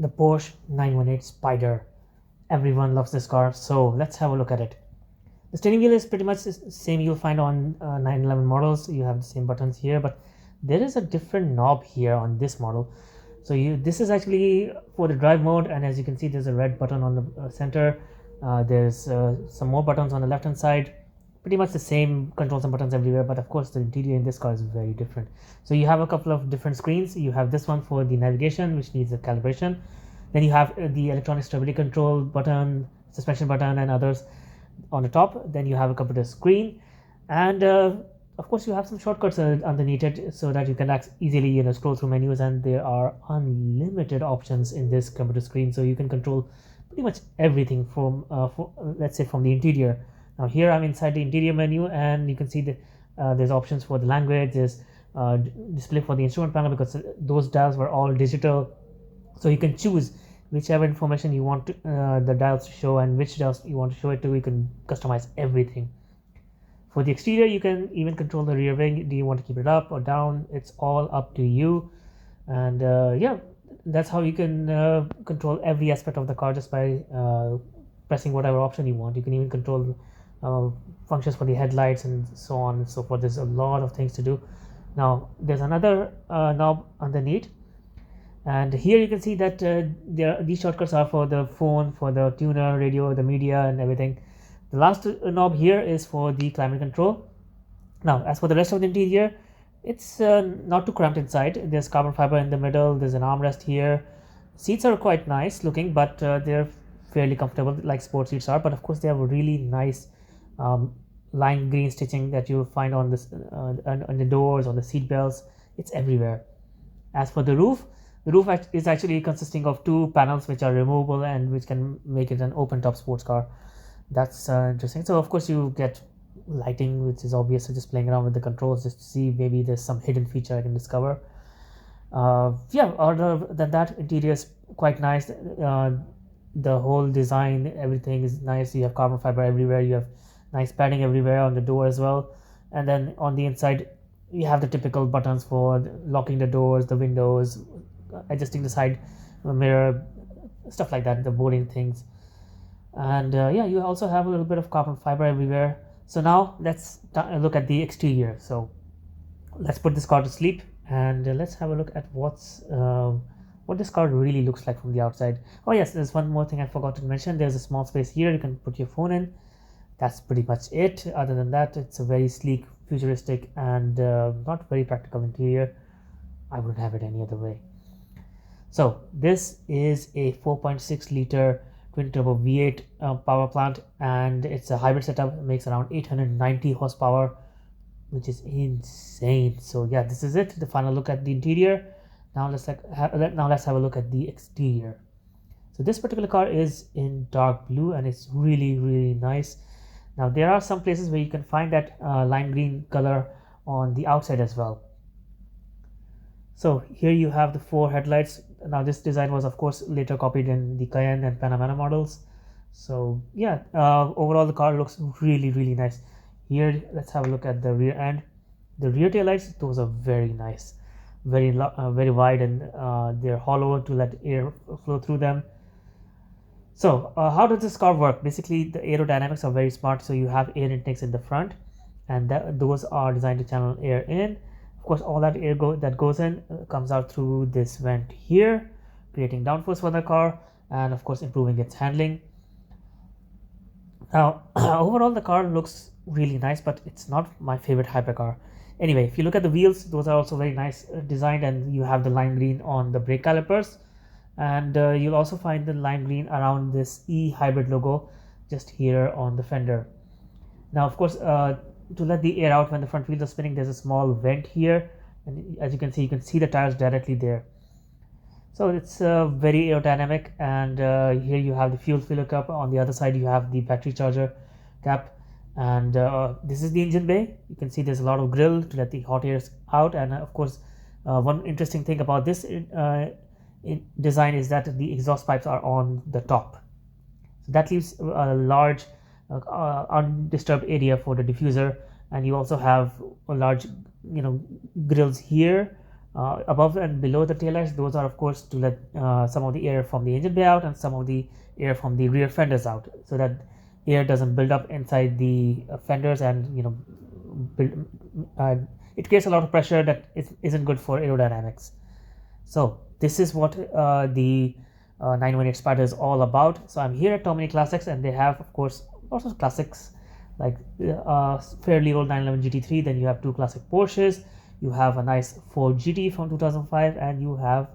the Porsche 918 Spyder. Everyone loves this car, so let's have a look at it. The steering wheel is pretty much the same you'll find on 911 models. You have the same buttons here, but there is a different knob here on this model. So this is actually for the drive mode, and as you can see, there's a red button on the center. There's some more buttons on the left hand side. Pretty much the same controls and buttons everywhere, but of course the interior in this car is very different. So you have a couple of different screens. You have this one for the navigation, which needs a calibration. Then you have the electronic stability control button, suspension button, and others on the top. Then you have a computer screen, and of course you have some shortcuts underneath it, so that you can easily scroll through menus, and there are unlimited options in this computer screen, so you can control pretty much everything from let's say from the interior. Now here I'm inside the interior menu, and you can see that there's options for the language. There's display for the instrument panel, because those dials were all digital, so you can choose whichever information you want the dials to show, and which dials you want to show it to. You can customize everything. For the exterior, you can even control the rear wing. Do you want to keep it up or down? It's all up to you. And yeah, that's how you can control every aspect of the car just by pressing whatever option you want. You can even control functions for the headlights and so on and so forth. There's a lot of things to do. Now there's another knob underneath, and here you can see that these shortcuts are for the phone, for the tuner, radio, the media, and everything. The last knob here is for the climate control. Now as for the rest of the interior, it's not too cramped inside. There's carbon fiber in the middle. There's an armrest here. Seats are quite nice looking, but they're fairly comfortable like sports seats are. But of course they have a really nice lime green stitching that you'll find on this on the doors, on the seat belts. It's everywhere. As for the roof is actually consisting of two panels which are removable and which can make it an open top sports car. That's interesting. So of course you get lighting, which is obvious. So just playing around with the controls just to see maybe there's some hidden feature I can discover. Yeah, other than that, interior is quite nice. The whole design, everything is nice. You have carbon fiber everywhere. You have nice padding everywhere on the door as well. And then on the inside, you have the typical buttons for locking the doors, the windows, adjusting the side mirror, stuff like that, the boarding things. And yeah, you also have a little bit of carbon fiber everywhere. So now let's look at the exterior. So let's put this car to sleep, and let's have a look at what this car really looks like from the outside. Oh yes, there's one more thing I forgot to mention. There's a small space here you can put your phone in. That's pretty much it. Other than that, it's a very sleek, futuristic, and not very practical interior. I wouldn't have it any other way. So this is a 4.6 liter twin turbo V8 power plant, and it's a hybrid setup. It makes around 890 horsepower, which is insane. So yeah, this is it, the final look at the interior. Now let's have a look at the exterior. So this particular car is in dark blue, and it's really nice. Now there are some places where you can find that lime green color on the outside as well. So here you have the 4 headlights. Now this design was of course later copied in the Cayenne and Panamera models. So yeah, overall the car looks really nice. Here let's have a look at the rear end. The rear tail lights, those are very nice, very wide, and they're hollow to let air flow through them. So how does this car work? Basically the aerodynamics are very smart. So you have air intakes in the front, and those are designed to channel air in. Of course, all that air that goes in comes out through this vent here, creating downforce for the car, and of course improving its handling. Now overall the car looks really nice, but it's not my favorite hypercar. Anyway, if you look at the wheels, those are also very nice designed, and you have the lime green on the brake calipers, and you'll also find the lime green around this E hybrid logo just here on the fender. Now of course to let the air out when the front wheels are spinning, there's a small vent here, and as you can see the tires directly there. So it's very aerodynamic, and here you have the fuel filler cup. On the other side you have the battery charger cap, and this is the engine bay. You can see there's a lot of grill to let the hot air out, and of course one interesting thing about this design is that the exhaust pipes are on the top, so that leaves a large undisturbed area for the diffuser. And you also have a large grills here Above and below the taillights, those are of course to let some of the air from the engine bay out and some of the air from the rear fenders out, so that air doesn't build up inside the fenders, and it creates a lot of pressure that isn't good for aerodynamics. So this is what the 918 Spyder is all about. So I'm here at Tomini Classics, and they have of course lots of classics, like fairly old 911 GT3. Then you have two classic Porsches, you have a nice Ford GT from 2005, and you have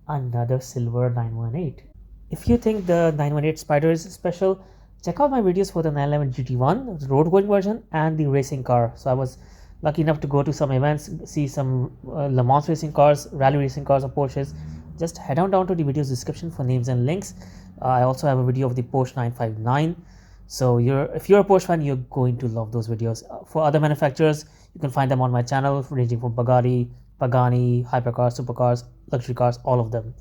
another silver 918. If you think the 918 Spyder is special, check out my videos for the 911 GT1, the road going version, and the racing car. So I was lucky enough to go to some events, see some Le Mans racing cars, rally racing cars, or Porsches. Just head on down to the video's description for names and links. I also have a video of the Porsche 959. So if you're a Porsche fan, you're going to love those videos. For other manufacturers, you can find them on my channel, ranging from Bugatti, Pagani, hypercars, supercars, luxury cars, all of them.